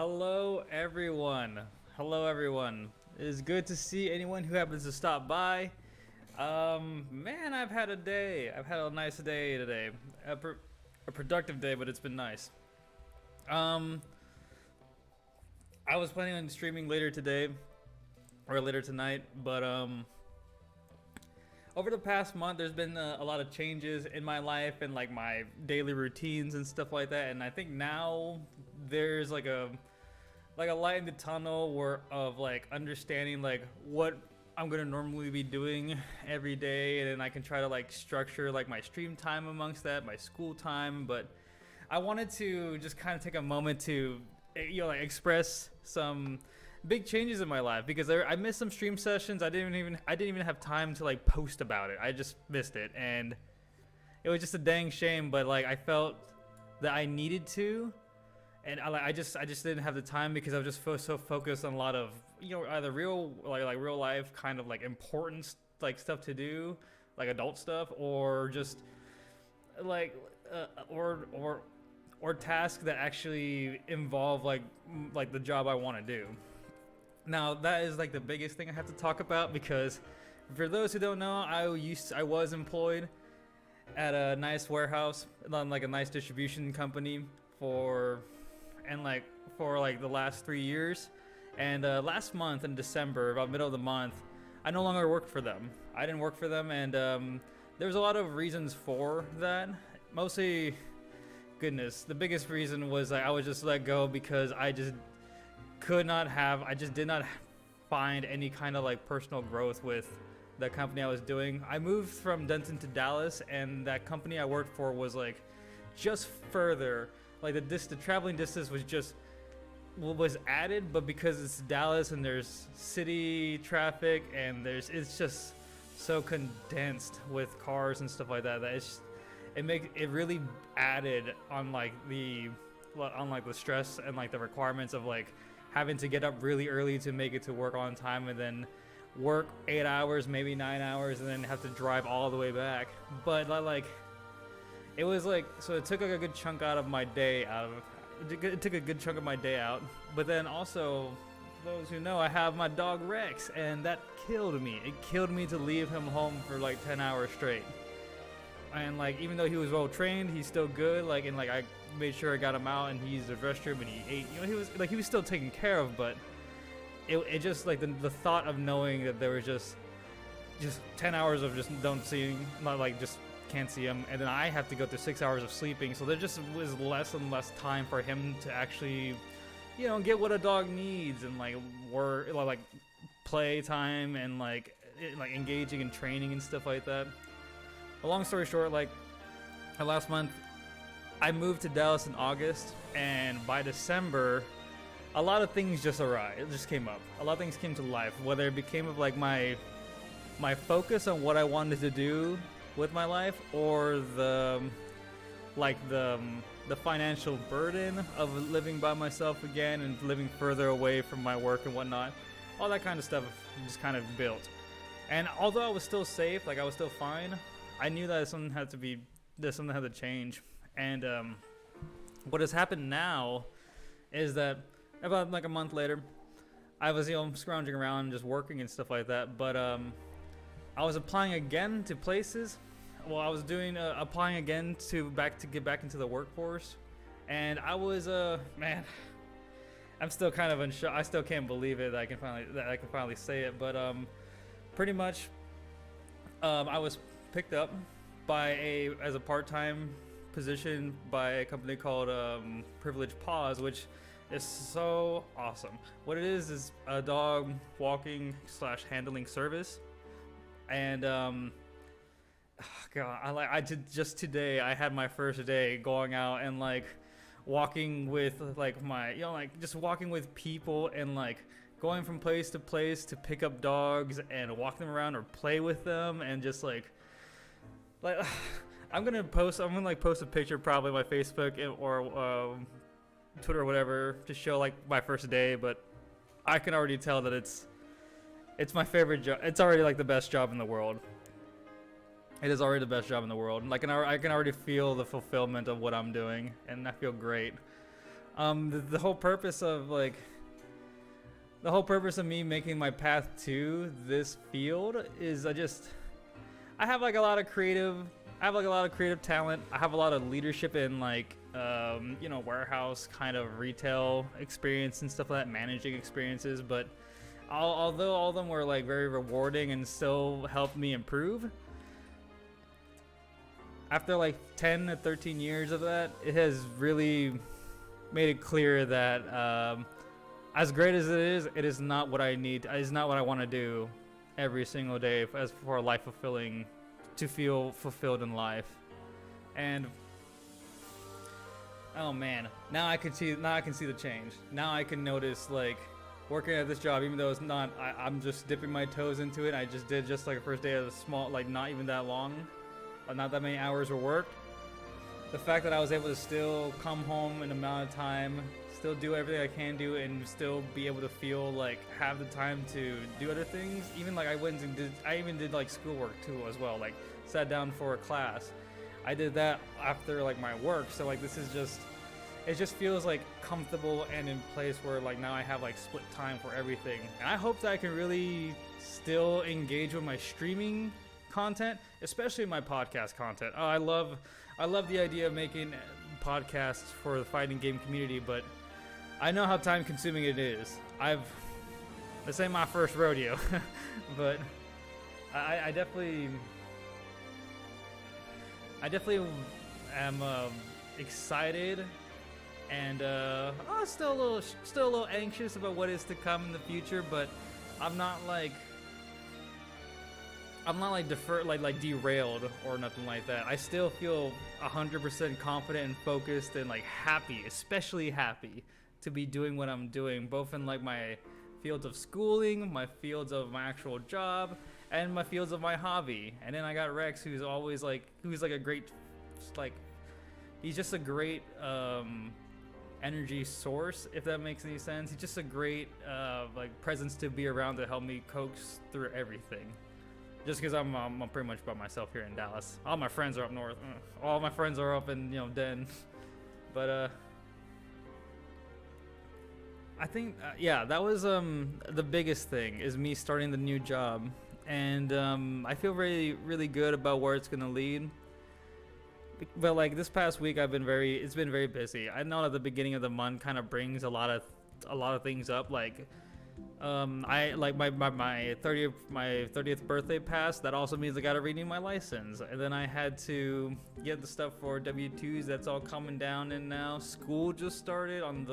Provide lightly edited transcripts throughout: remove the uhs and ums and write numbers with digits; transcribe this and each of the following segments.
Hello everyone. Hello everyone. It is good to see anyone who happens to stop by. Man, I've had a day. I've had a nice day today. A productive day, but it's been nice. I was planning on streaming later today or later tonight, but over the past month there's been a lot of changes in my life and like my daily routines and stuff like that, and I think now there's like a light in the tunnel of like understanding like what I'm gonna normally be doing every day, and then I can try to like structure like my stream time amongst that, my school time. But I wanted to just kind of take a moment to like express some big changes in my life, because I missed some stream sessions. I didn't even have time to like post about it. I just missed it, and it was just a dang shame. But like I felt that I needed to, and I just didn't have the time, because I was just so focused on a lot of either real life kind of like important like stuff to do, like adult stuff, or just like or tasks that actually involve like the job I want to do. Now that is like the biggest thing I have to talk about, because for those who don't know, I was employed at a nice warehouse, like a nice distribution company for the last 3 years. And last month in December, about middle of the month, I no longer worked for them. I didn't work for them, and there was a lot of reasons for that. Mostly, goodness, the biggest reason was I was just let go because I just did not find any kind of like personal growth with the company I was doing. I moved from Denton to Dallas, and that company I worked for was like just further. Like the traveling distance was added, but because it's Dallas and there's city traffic and it's just so condensed with cars and stuff like that, it really added on like the stress and like the requirements of like having to get up really early to make it to work on time, and then work 8 hours, maybe 9 hours, and then have to drive all the way back. But like it was like, so it took like a good chunk out of my day it took a good chunk of my day out. But then also, those who know, I have my dog Rex, and that killed me. It killed me to leave him home for like 10 hours straight. And like, even though he was well trained, he's still good. Like, and like I made sure I got him out and he used the restroom and he ate. He was still taken care of, but it just like the thought of knowing that there was just 10 hours of just just can't see him, and then I have to go through 6 hours of sleeping, so there just was less and less time for him to actually get what a dog needs, and like work, like play time, and like engaging in training and stuff like that. A long story short, like last month I moved to Dallas in August, and by December a lot of things just arrived. It just came up. A lot of things came to life, whether it became of like my focus on what I wanted to do with my life, or the financial burden of living by myself again and living further away from my work and whatnot. All that kind of stuff just kind of built. And although I was still safe, like I was still fine, I knew that something had to change. And what has happened now is that about like a month later, I was scrounging around just working and stuff like that, but I was applying again to places. Well, I was doing applying again to get back into the workforce, and I was man, I'm still kind of unsure. I still can't believe it that I can finally say it, but pretty much I was picked up as a part-time position by a company called Privilege Paws, which is so awesome. What it is a dog walking / handling service. And just today I had my first day going out and like walking with like my just walking with people, and like going from place to place to pick up dogs and walk them around or play with them, and just like I'm gonna post a picture probably on my Facebook or Twitter or whatever to show like my first day, but I can already tell that it's my favorite job. It's already like the best job in the world. It is already the best job in the world. Like, I can already feel the fulfillment of what I'm doing, and I feel great. The whole purpose of me making my path to this field is I have like a lot of creative talent. I have a lot of leadership in warehouse kind of retail experience and stuff like that, managing experiences. But although all of them were like very rewarding and still helped me improve, after like 10 to 13 years of that, it has really made it clear that as great as it is not what I need. It is not what I want to do every single day as for to feel fulfilled in life. And oh man, now I can see the change. Now I can notice like working at this job, even though it's not, I'm just dipping my toes into it. I just did like a first day of a small, like not even that long, not that many hours were worked. The fact that I was able to still come home in an amount of time, still do everything I can do, and still be able to feel like have the time to do other things. Even like I even did like schoolwork too as well. Like sat down for a class. I did that after like my work. So like it just feels like comfortable and in place where like now I have like split time for everything. And I hope that I can really still engage with my streaming content, especially my podcast content. I love the idea of making podcasts for the fighting game community, but I know how time consuming it is. This ain't my first rodeo, but I definitely am excited and still a little anxious about what is to come in the future, but I'm not derailed or nothing like that. I still feel 100% confident and focused and like happy, especially happy to be doing what I'm doing, both in like my fields of schooling, my fields of my actual job, and my fields of my hobby. And then I got Rex, who's like a great, like, he's just a great energy source, if that makes any sense. He's just a great presence to be around to help me coax through everything. Just because I'm pretty much by myself here in Dallas. All my friends are up north. All my friends are up in Den. But I think that was the biggest thing is me starting the new job, and I feel really really good about where it's gonna lead. But like this past week, it's been very busy. I know at the beginning of the month kind of brings a lot of things up, like. I like my 30th birthday passed. That also means I gotta renew my license, and then I had to get the stuff for W-2s. That's all coming down, and now school just started on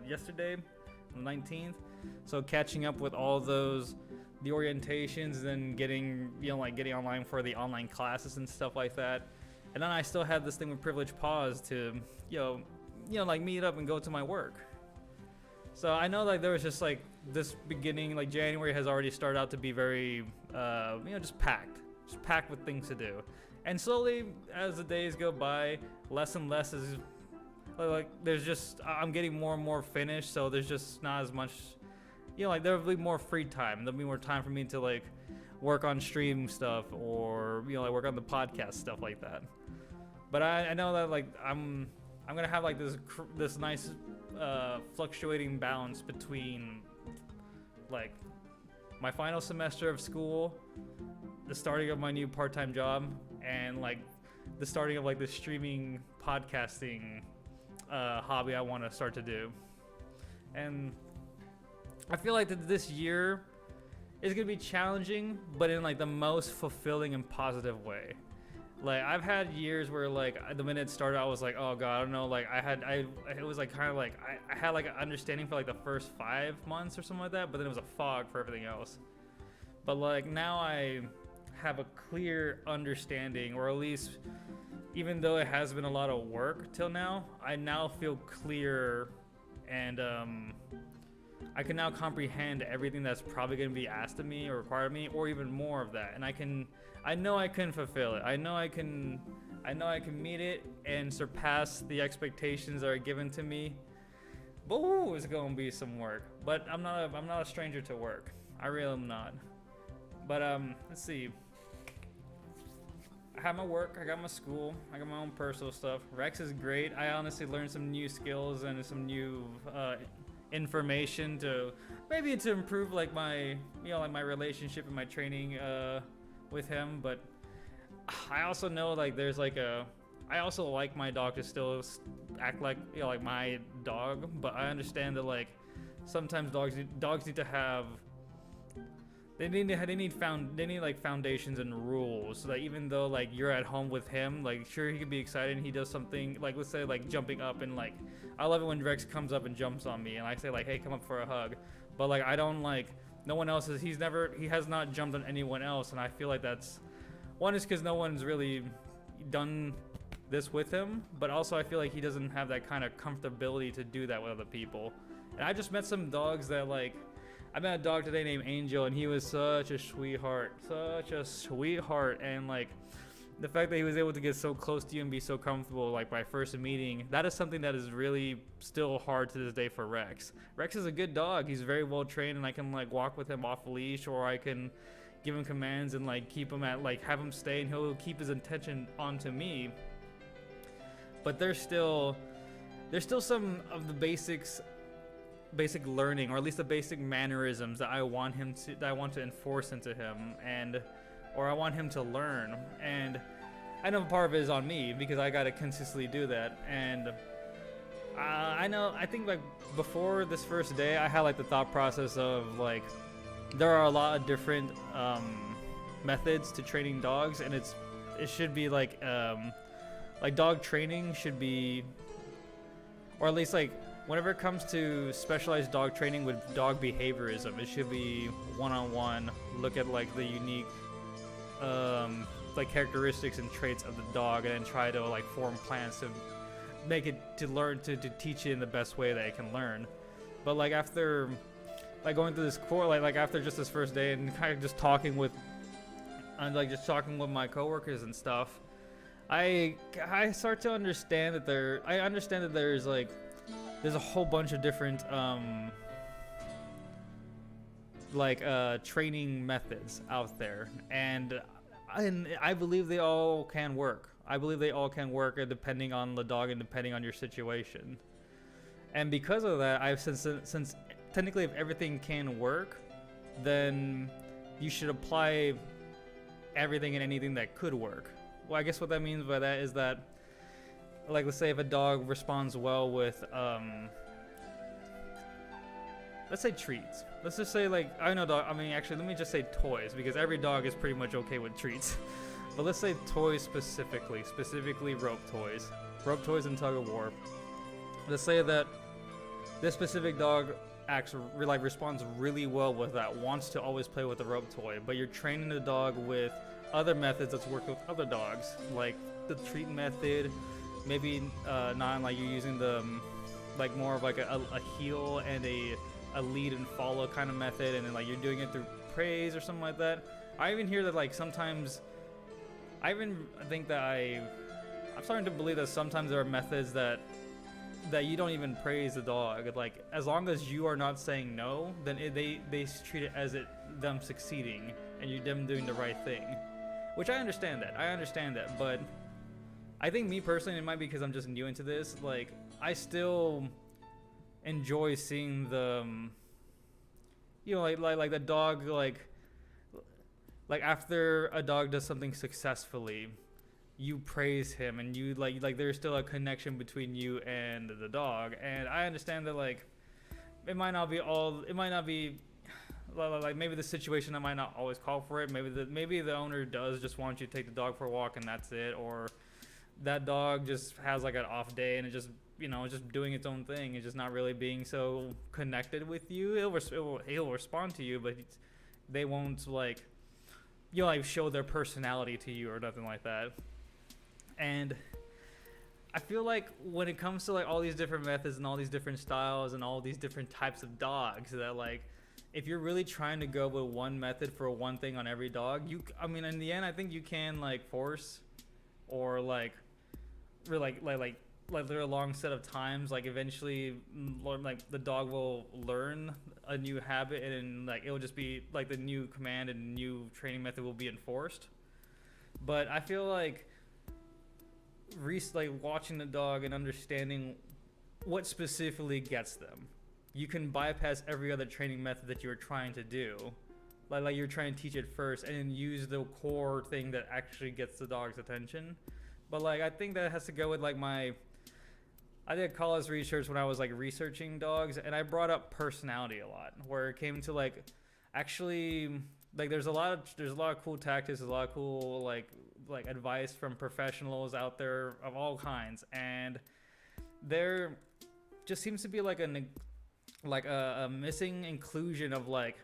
yesterday, the 19th. So catching up with all those, the orientations, and then getting online for the online classes and stuff like that. And then I still had this thing with Privilege Pause to meet up and go to my work. So I know like there was just like this beginning, like January has already started out to be very, just packed with things to do. And slowly as the days go by, less and less is like I'm getting more and more finished. So there's just not as much, there'll be more free time. There'll be more time for me to like work on stream stuff or, work on the podcast, stuff like that. But I know that like I'm gonna have like this nice fluctuating balance between like my final semester of school, the starting of my new part-time job, and like the starting of like the streaming podcasting hobby I want to start to do. And I feel like that this year is gonna be challenging, but in like the most fulfilling and positive way. Like I've had years where like the minute it started I was like, oh god, I don't know, like it was like kind of like I had like an understanding for like the first 5 months or something like that, but then it was a fog for everything else. But like now I have a clear understanding, or at least even though it has been a lot of work till now, I now feel clear, and I can now comprehend everything that's probably going to be asked of me or required of me, or even more of that. And I know I can fulfill it. I know I can meet it and surpass the expectations that are given to me. But it's going to be some work. But I'm not a stranger to work. I really am not. But let's see. I have my work, I got my school, I got my own personal stuff. Rex is great. I honestly learned some new skills and some new information to maybe to improve like my like my relationship and my training with him. But I also know like there's like I also like my dog to still act like like my dog, but I understand that like sometimes dogs need to have they need like foundations and rules, so that even though like you're at home with him, like sure he could be excited and he does something like, let's say like jumping up, and like I love it when Rex comes up and jumps on me and I say like, hey, come up for a hug, but like I don't like, no one else he has not jumped on anyone else, and I feel like that's one is because no one's really done this with him, but also I feel like he doesn't have that kind of comfortability to do that with other people. And I just met some dogs that like, I met a dog today named Angel, and he was such a sweetheart, and like the fact that he was able to get so close to you and be so comfortable like by first meeting, that is something that is really still hard to this day for Rex. Rex is a good dog, he's very well trained, and I can like walk with him off leash, or I can give him commands and like keep him at like have him stay, and he'll keep his attention onto me. But there's still some of the basic learning, or at least the basic mannerisms that I want to enforce into him, or I want him to learn. And I know part of it is on me because I gotta consistently do that. And I think like before this first day, I had like the thought process of like there are a lot of different methods to training dogs, and it should be like dog training should be, or at least like whenever it comes to specialized dog training with dog behaviorism, it should be one-on-one, look at like the unique like characteristics and traits of the dog, and then try to like form plans to make it to learn to teach it in the best way that it can learn. But like after like going through this core, like after just this first day and kind of just talking with my coworkers and stuff, I start to understand that there's a whole bunch of different training methods out there, and I believe they all can work. I believe they all can work depending on the dog and depending on your situation. And because of that, since technically if everything can work, then you should apply everything and anything that could work. Well, I guess what that means by that is that, like, let's say if a dog responds well with, let's say treats. Let's just say, like, actually, let me just say toys, because every dog is pretty much okay with treats. But let's say toys specifically rope toys and tug of war. Let's say that this specific dog responds really well with that, wants to always play with the rope toy, but you're training the dog with other methods that's worked with other dogs, like the treat method, maybe not like you're using the like more of like a heel and a lead and follow kind of method, and then like you're doing it through praise or something like that. I even hear that like sometimes I'm starting to believe that sometimes there are methods that you don't even praise the dog. Like as long as you are not saying no, then they treat it as them succeeding and you them doing the right thing. Which I understand that, but I think me personally, it might be because I'm just new into this, like I still enjoy seeing the like the dog like after a dog does something successfully, you praise him, and you like there's still a connection between you and the dog. And I understand that like it might not be like maybe the situation that might not always call for it. Maybe the owner does just want you to take the dog for a walk and that's it, or that dog just has like an off day and it just just doing its own thing. It's just not really being so connected with you. He'll respond to you, but they won't like show their personality to you or nothing like that. And I feel like when it comes to like all these different methods and all these different styles and all these different types of dogs, that like if you're really trying to go with one method for one thing on every dog, in the end, I think you can like force or like there are a long set of times, like eventually like the dog will learn a new habit, and like it will just be like the new command and new training method will be enforced. But I feel like like watching the dog and understanding what specifically gets them. You can bypass every other training method that you're trying to do. Like you're trying to teach it first and then use the core thing that actually gets the dog's attention. But like I think that has to go with like I did college research when I was like researching dogs, and I brought up personality a lot, where it came to like actually like there's a lot of cool tactics, there's a lot of cool like advice from professionals out there of all kinds, and there just seems to be like a missing inclusion of like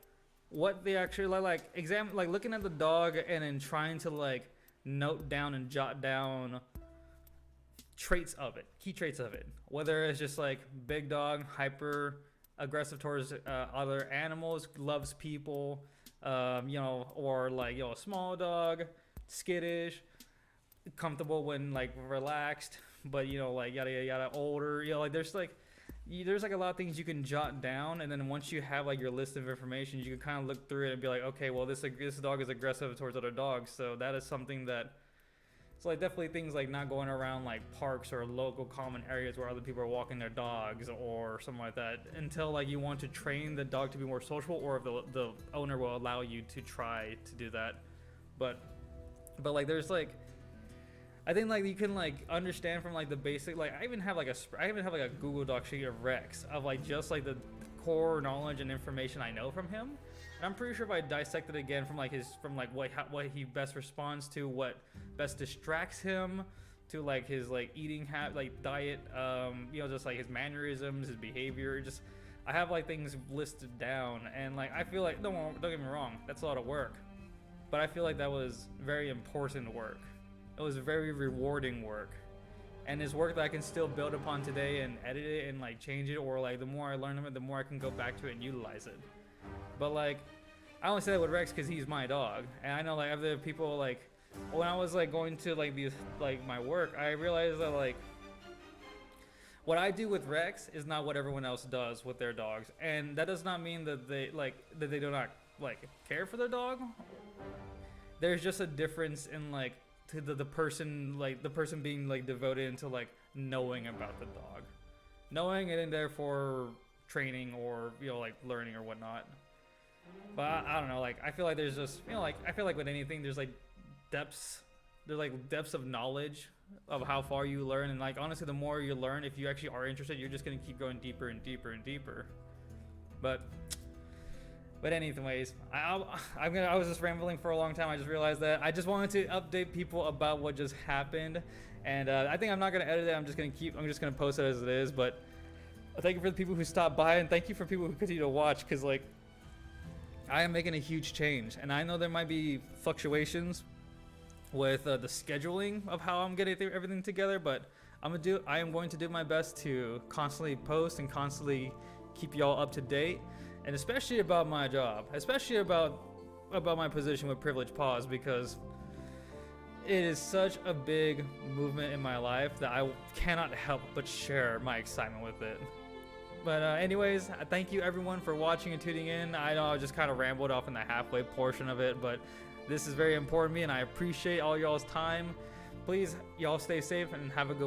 what they actually like examine, like looking at the dog and then trying to like note down and jot down traits of it, key traits of it, whether it's just like big dog, hyper aggressive towards other animals, loves people, or like small dog, skittish, comfortable when like relaxed, but like yada yada yada, older, like there's like a lot of things you can jot down, and then once you have like your list of information, you can kind of look through it and be like, okay, well this dog is aggressive towards other dogs, so that is something that. So like definitely things like not going around like parks or local common areas where other people are walking their dogs or something like that, until like you want to train the dog to be more sociable, or if the owner will allow you to try to do that. But like there's like, I think like you can like understand from like the basic, like I even have like a Google Doc sheet of Rex of like just like the core knowledge and information I know from him. And I'm pretty sure if I dissected again from what he best responds to, what best distracts him, to like his like eating habit, like diet, just like his mannerisms, his behavior, just I have like things listed down, and like I feel like don't get me wrong, that's a lot of work, but I feel like that was very important work. It was very rewarding work, and it's work that I can still build upon today and edit it and like change it, or like the more I learn of it, the more I can go back to it and utilize it. But like I only say that with Rex because he's my dog, and I know like other people, like when I was like going to like these like my work, I realized that like what I do with Rex is not what everyone else does with their dogs, and that does not mean that they do not like care for their dog. There's just a difference in like to the person, like the person being like devoted into like knowing about the dog, knowing it, and therefore training or like learning or whatnot. But I don't know, like I feel like there's just like I feel like with anything there's like depths of knowledge of how far you learn, and like honestly the more you learn, if you actually are interested, you're just gonna keep going deeper and deeper and deeper. But anyways, I was just rambling for a long time. I just realized that I just wanted to update people about what just happened, and I think I'm not gonna edit it. I'm just gonna post it as it is. But thank you for the people who stopped by, and thank you for people who continue to watch, because like I am making a huge change, and I know there might be fluctuations with the scheduling of how I'm getting everything together, but I am going to do my best to constantly post and constantly keep y'all up to date, and especially about my job, especially about my position with Privileged Paws, because it is such a big movement in my life that I cannot help but share my excitement with it. But anyways, thank you everyone for watching and tuning in. I know I just kind of rambled off in the halfway portion of it, but this is very important to me, and I appreciate all y'all's time. Please, y'all stay safe and have a good one.